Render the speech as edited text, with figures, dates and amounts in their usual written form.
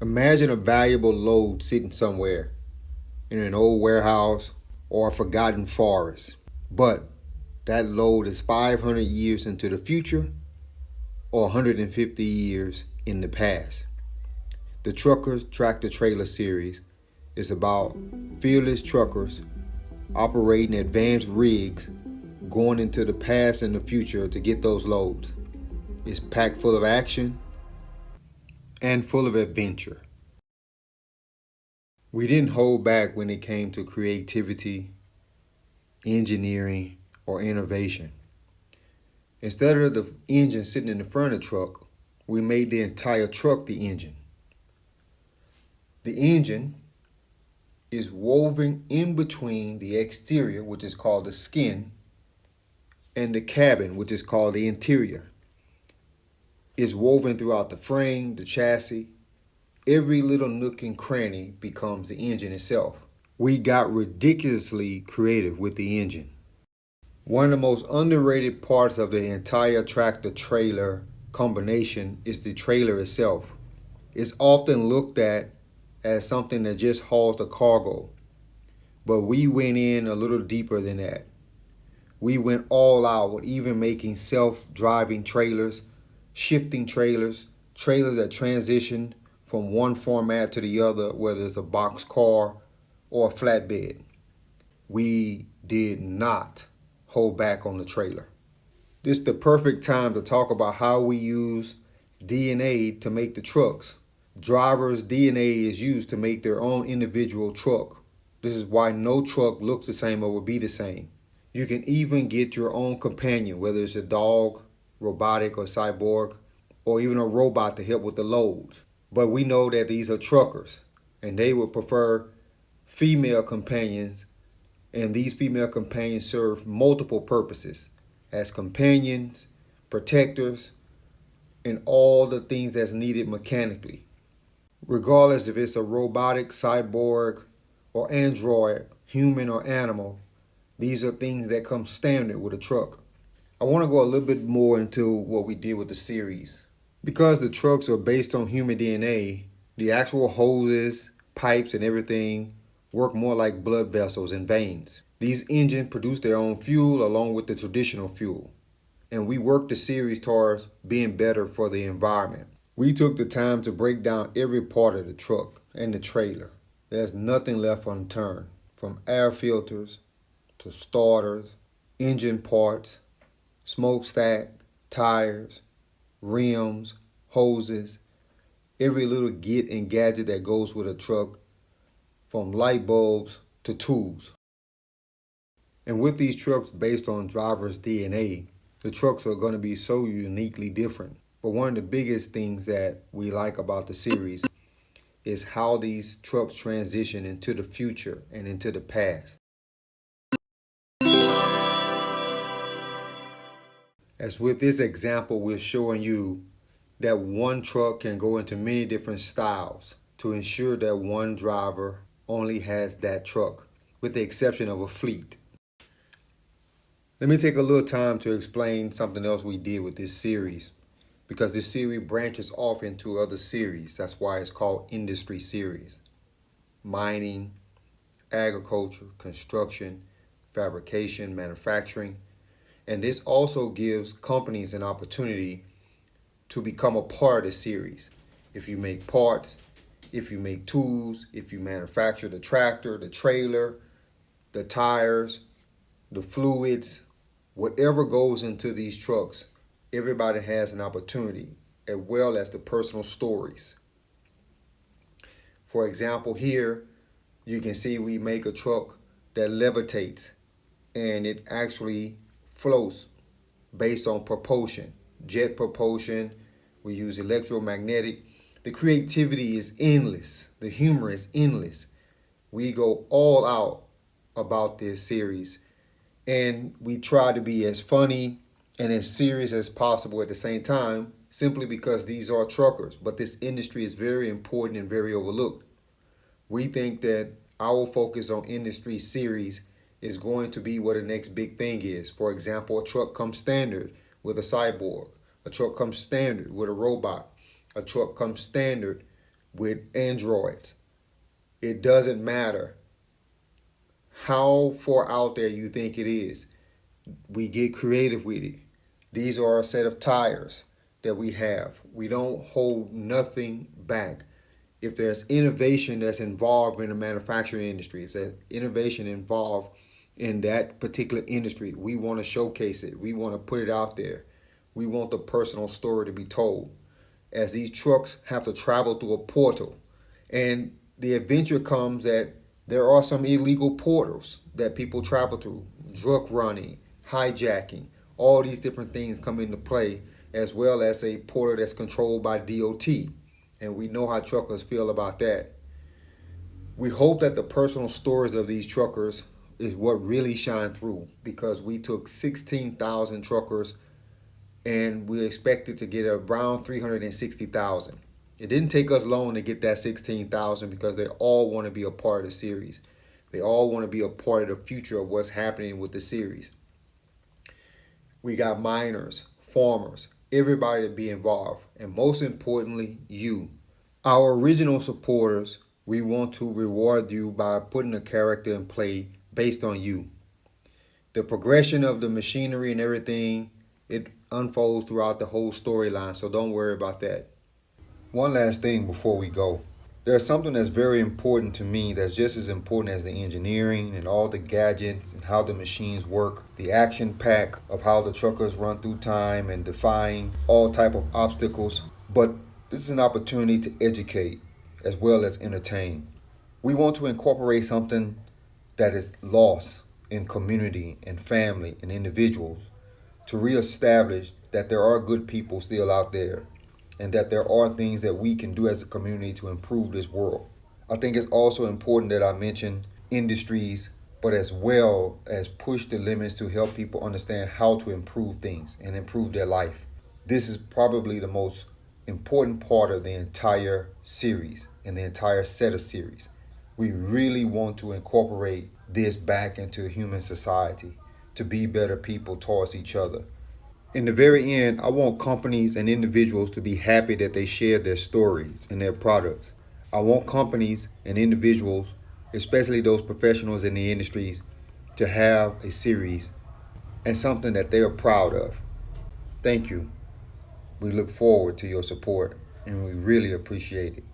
Imagine a valuable load sitting somewhere in an old warehouse or a forgotten forest. But that load is 500 years into the future or 150 years in the past. The Truckers Tractor Trailer series is about fearless truckers operating advanced rigs going into the past and the future to get those loads. It's packed full of action and full of adventure. We didn't hold back when it came to creativity, engineering, or innovation. Instead of the engine sitting in the front of the truck, we made the entire truck the engine. The engine is woven in between the exterior, which is called the skin, and the cabin, which is called the interior. It's woven throughout the frame, the chassis. Every little nook and cranny becomes the engine itself. We got ridiculously creative with the engine. One of the most underrated parts of the entire tractor-trailer combination is the trailer itself. It's often looked at as something that just hauls the cargo, but we went in a little deeper than that. We went all out, even making self-driving trailers, shifting trailers, trailers that transition from one format to the other, whether it's a box car or a flatbed. We did not hold back on the trailer. This is the perfect time to talk about how we use DNA to make the trucks. Drivers' DNA is used to make their own individual truck. This is why no truck looks the same or will be the same. You can even get your own companion, whether it's a dog, robotic or cyborg, or even a robot to help with the loads. But we know that these are truckers, and they would prefer female companions, and these female companions serve multiple purposes as companions, protectors, and all the things that's needed mechanically. Regardless if it's a robotic, cyborg, or android, human or animal, these are things that come standard with a truck. I want to go a little bit more into what we did with the series. Because the trucks are based on human DNA, the actual hoses, pipes, and everything work more like blood vessels and veins. These engines produce their own fuel along with the traditional fuel. And we worked the series towards being better for the environment. We took the time to break down every part of the truck and the trailer. There's nothing left unturned, from air filters to starters, engine parts, smokestack, tires, rims, hoses, every little get and gadget that goes with a truck, from light bulbs to tools. And with these trucks based on drivers' DNA, the trucks are going to be so uniquely different. But one of the biggest things that we like about the series is how these trucks transition into the future and into the past. As with this example, we're showing you that one truck can go into many different styles to ensure that one driver only has that truck, with the exception of a fleet. Let me take a little time to explain something else we did with this series, because this series branches off into other series. That's why it's called industry series. Mining, agriculture, construction, fabrication, manufacturing. And this also gives companies an opportunity to become a part of the series. If you make parts, if you make tools, if you manufacture the tractor, the trailer, the tires, the fluids, whatever goes into these trucks, everybody has an opportunity, as well as the personal stories. For example, here you can see we make a truck that levitates, and it actually floats based on propulsion, jet propulsion. We use electromagnetic. The creativity is endless. The humor is endless. We go all out about this series, and we try to be as funny and as serious as possible at the same time, simply because these are truckers. But this industry is very important and very overlooked. We think that our focus on industry series is going to be what the next big thing is. For example, a truck comes standard with a cyborg. A truck comes standard with a robot. A truck comes standard with androids. It doesn't matter how far out there you think it is. We get creative with it. These are a set of tires that we have. We don't hold nothing back. If there's innovation that's involved in the manufacturing industry, if there's innovation involved in that particular industry, we want to showcase it. We want to put it out there. We want the personal story to be told. As these trucks have to travel through a portal, and the adventure comes that there are some illegal portals that people travel through, drug running, hijacking, all these different things come into play, as well as a portal that's controlled by DOT. And we know how truckers feel about that. We hope that the personal stories of these truckers is what really shine through, because we took 16,000 truckers and we expected to get around 360,000. It didn't take us long to get that 16,000 because they all want to be a part of the series. They all want to be a part of the future of what's happening with the series. We got miners, farmers, everybody to be involved, and most importantly, you. Our original supporters, we want to reward you by putting a character in play based on you. The progression of the machinery and everything, it unfolds throughout the whole storyline, so don't worry about that. One last thing before we go. There's something that's very important to me that's just as important as the engineering and all the gadgets and how the machines work, the action pack of how the truckers run through time and defying all type of obstacles. But this is an opportunity to educate as well as entertain. We want to incorporate something that is lost in community and family and individuals to reestablish that there are good people still out there and that there are things that we can do as a community to improve this world. I think it's also important that I mention industries, but as well as push the limits to help people understand how to improve things and improve their life. This is probably the most important part of the entire series and the entire set of series. We really want to incorporate this back into human society to be better people towards each other. In the very end, I want companies and individuals to be happy that they share their stories and their products. I want companies and individuals, especially those professionals in the industries, to have a series and something that they are proud of. Thank you. We look forward to your support and we really appreciate it.